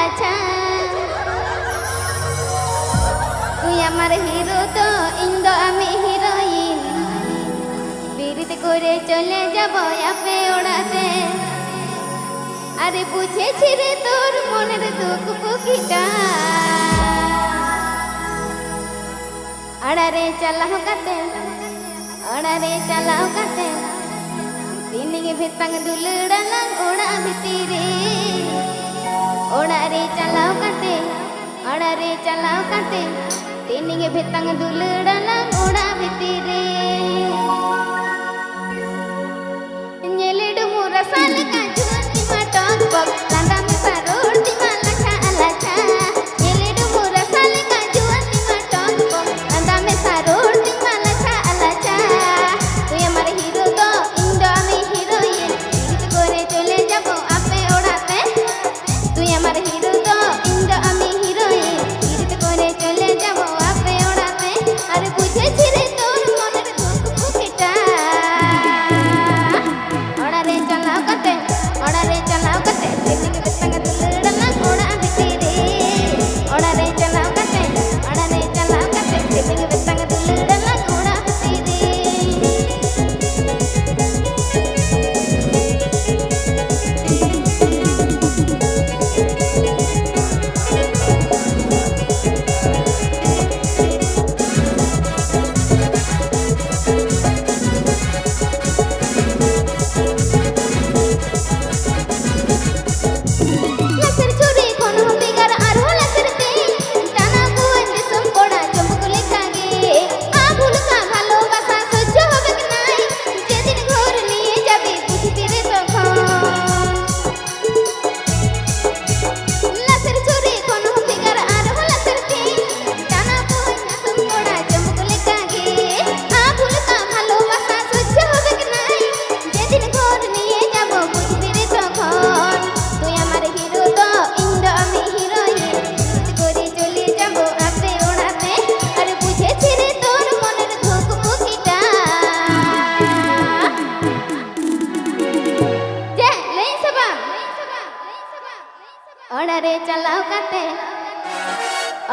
আলাছা তুই আমার হিরো তো ইন্দো আমি হিরোইন বিরিতে করে চলে যাব আপে ওড়াতে আরে বুঝেছি রে তোর মনের দুঃখ পুকিটা আড়ারে চালাও কাতে আড়ারে চালাও কাতে তিনিকে ভিতং দুলড়ালাং ওড়া ভিতরে ওড়ারে চালাও কাতে আড়ারে চালাও কাতে তিনিকে ভিতং দুলড়ালাং ওড়া ভিতরে ñeledu murasal kaju timatok bok landa misarur timalacha alacha ñeledu murasal kaju timatok bok landa misarur timalacha alacha tuy amar hero to indo ami heroine pirit kore chole jabo ape odate tuy amar hero to indo ami heroine pirit kore chole jabo ape odate ar bujhechi re tor moner dukh pukita oড়ারে চালাও কাতে তিনিকে বিতং দুলড়ালাং ওড়া ভিতরে ওড়ারে চালাও কাতে তিনিকে বিতং দুলড়ালাং ওড়া ভিতরে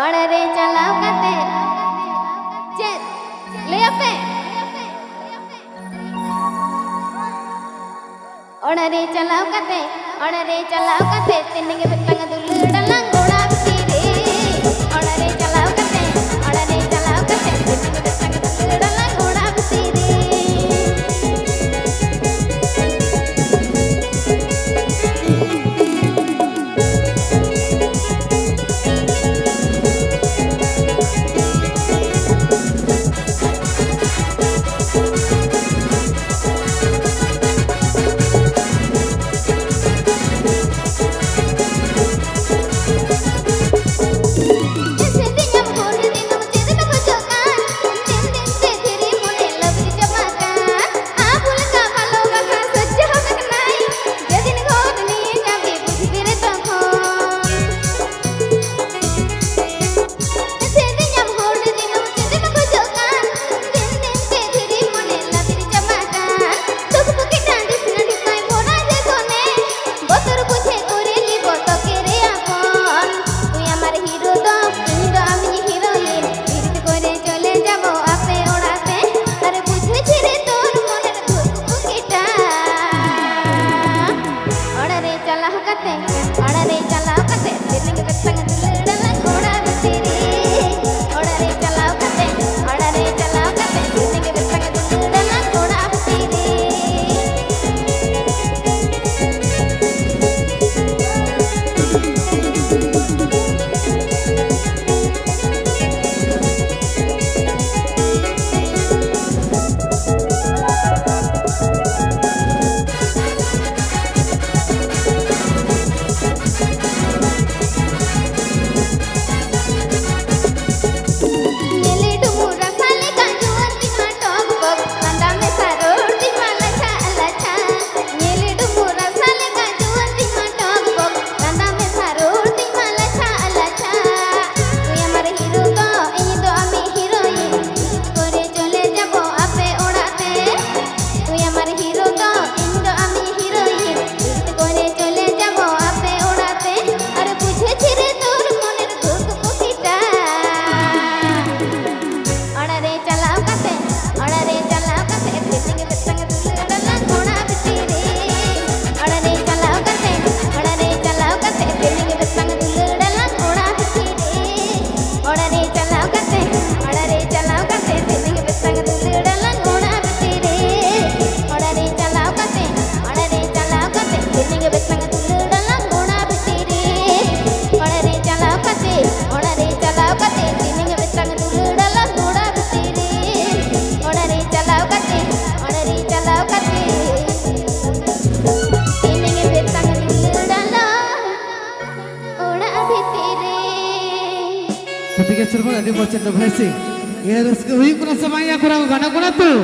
oড়ারে চালাও কাতে যে ले ape oড়ারে চালাও কাতে তিনিকে বিতং দুলড়ালাং ওড়া ভিতরে oড়ারে চালাও কাতে তিনিকে বিতং দুলড়ালাং ওড়া ভিতরে bocah tuh versi. Ya harus kehuyuk kurang semuanya kurang gana kurang tuh.